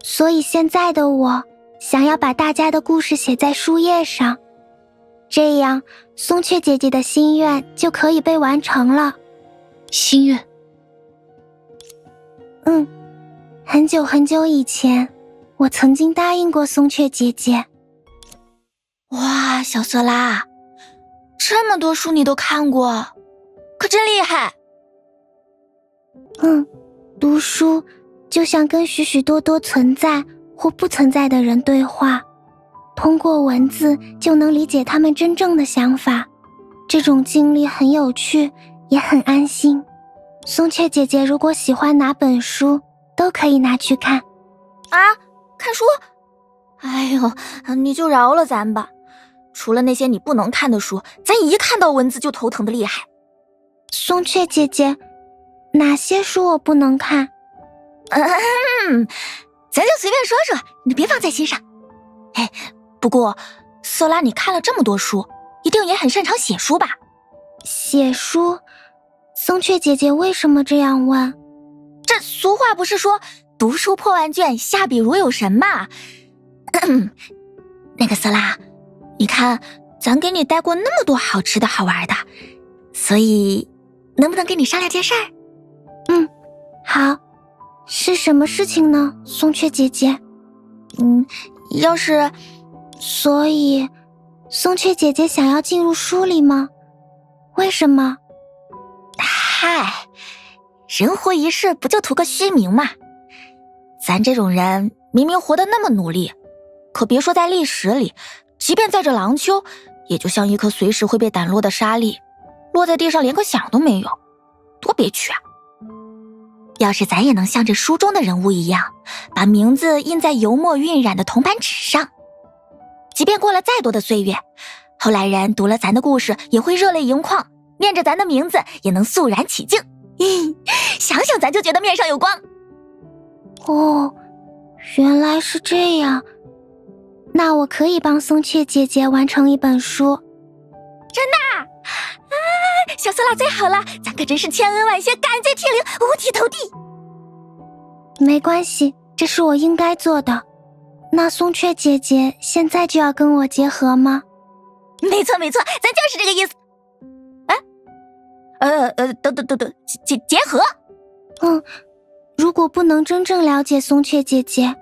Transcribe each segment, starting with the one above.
所以现在的我想要把大家的故事写在书页上，这样松雀姐姐的心愿就可以被完成了。心愿？很久很久以前，我曾经答应过松雀姐姐。哇，小色拉，这么多书你都看过，可真厉害。读书就像跟许许多多存在或不存在的人对话，通过文字就能理解他们真正的想法。这种经历很有趣，也很安心。松雀姐姐如果喜欢哪本书，都可以拿去看。啊，看书？哎呦，你就饶了咱吧。除了那些你不能看的书，咱一看到文字就头疼的厉害。松雀姐姐，哪些书我不能看？咱就随便说说，你别放在心上。不过色拉，你看了这么多书，一定也很擅长写书吧？写书？松雀姐姐为什么这样问？这俗话不是说读书破万卷，下笔如有神吗？那个色拉，你看咱给你带过那么多好吃的好玩的，所以能不能跟你商量件事儿？好，是什么事情呢，松雀姐姐？要是……所以松雀姐姐想要进入书里吗？为什么？嗨，人活一世不就图个虚名吗？咱这种人明明活得那么努力，可别说在历史里，即便在这廊丘，也就像一颗随时会被掸落的沙粒，落在地上连个响都没有，多憋屈啊！要是咱也能像这书中的人物一样，把名字印在油墨晕染的铜板纸上，即便过了再多的岁月，后来人读了咱的故事也会热泪盈眶，念着咱的名字也能肃然起敬。想想咱就觉得面上有光。哦，原来是这样。那我可以帮松雀姐姐完成一本书。真的？小色拉最好了，咱可真是千恩万谢，感激涕零，五体投地。没关系，这是我应该做的。那松雀姐姐现在就要跟我结合吗？没错，咱就是这个意思。结合？如果不能真正了解松雀姐姐，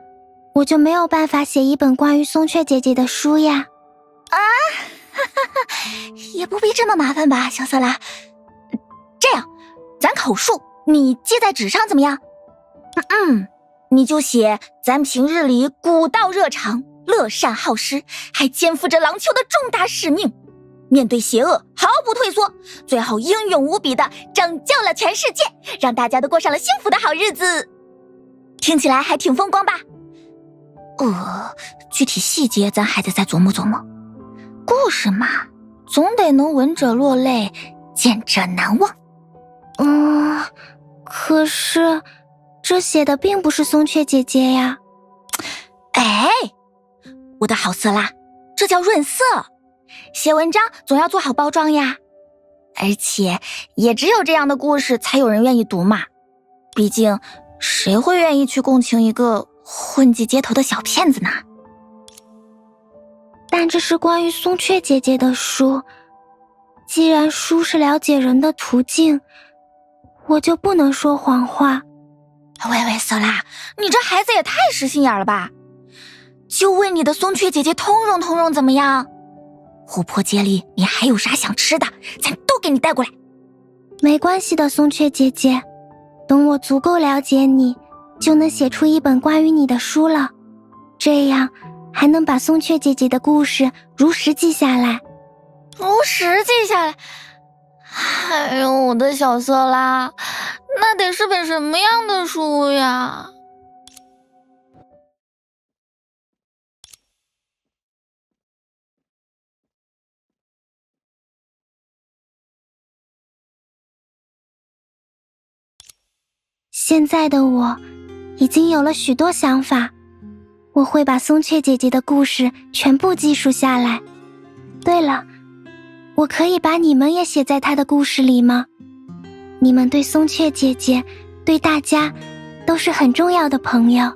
我就没有办法写一本关于松雀姐姐的书呀。也不必这么麻烦吧，小色拉。这样，咱口述，你记在纸上怎么样？你就写咱平日里古道热肠，乐善好施，还肩负着廊丘的重大使命，面对邪恶毫不退缩，最后英勇无比的拯救了全世界，让大家都过上了幸福的好日子。听起来还挺风光吧？具体细节咱还得再琢磨琢磨。故事嘛，总得能闻者落泪，见者难忘。可是这写的并不是松雀姐姐呀。我的好色拉，这叫润色。写文章总要做好包装呀，而且也只有这样的故事才有人愿意读嘛。毕竟谁会愿意去共情一个混迹街头的小骗子呢？但这是关于松雀姐姐的书，既然书是了解人的途径，我就不能说谎话。喂，色拉，你这孩子也太实心眼了吧？就为你的松雀姐姐通融怎么样？琥珀街里你还有啥想吃的，咱都给你带过来。没关系的，松雀姐姐，等我足够了解你，就能写出一本关于你的书了。这样还能把松雀姐姐的故事如实记下来。如实记下来？哎呦，我的小色拉，那得是本什么样的书呀？现在的我已经有了许多想法，我会把松雀姐姐的故事全部记述下来。对了，我可以把你们也写在她的故事里吗？你们对松雀姐姐，对大家都是很重要的朋友。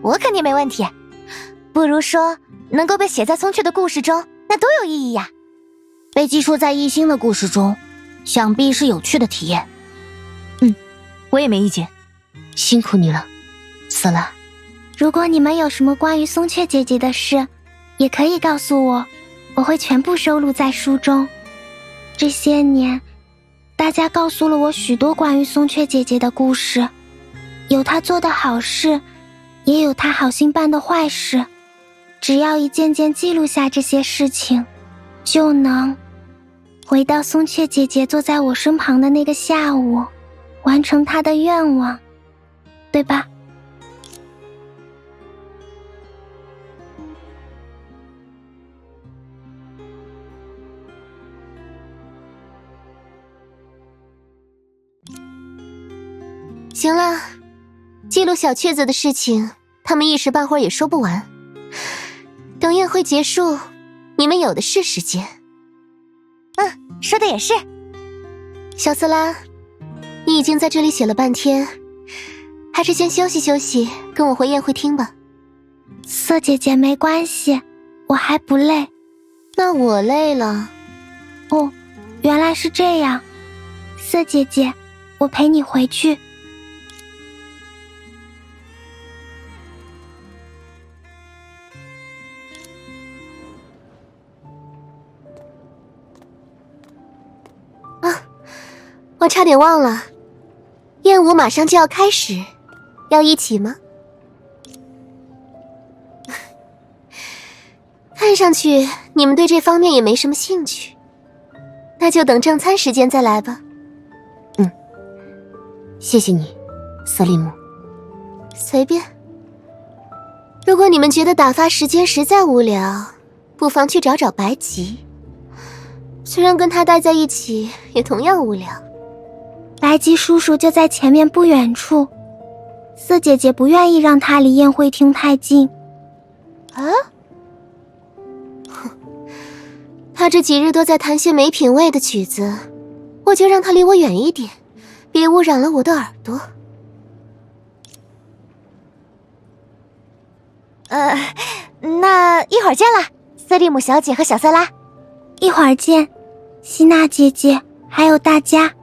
我肯定没问题。不如说，能够被写在松雀的故事中，那多有意义呀！被记述在一星的故事中，想必是有趣的体验。我也没意见。辛苦你了，瑟拉。如果你们有什么关于松雀姐姐的事，也可以告诉我，我会全部收录在书中。这些年，大家告诉了我许多关于松雀姐姐的故事，有她做的好事，也有她好心办的坏事。只要一件件记录下这些事情，就能回到松雀姐姐坐在我身旁的那个下午，完成她的愿望，对吧？行了，记录小雀子的事情，他们一时半会儿也说不完。等宴会结束，你们有的是时间。说的也是。小瑟拉，你已经在这里写了半天，还是先休息休息，跟我回宴会厅吧。瑟姐姐没关系，我还不累。那我累了。哦，原来是这样。瑟姐姐，我陪你回去。我差点忘了，宴舞马上就要开始，要一起吗？看上去你们对这方面也没什么兴趣，那就等正餐时间再来吧。谢谢你，瑟利姆。随便。如果你们觉得打发时间实在无聊，不妨去找找白吉，虽然跟他待在一起也同样无聊。白吉叔叔就在前面不远处，瑟姐姐不愿意让他离宴会厅太近。他这几日都在弹些没品位的曲子，我就让他离我远一点，别污染了我的耳朵。那一会儿见啦，瑟利姆小姐和小瑟拉。一会儿见，希娜姐姐，还有大家。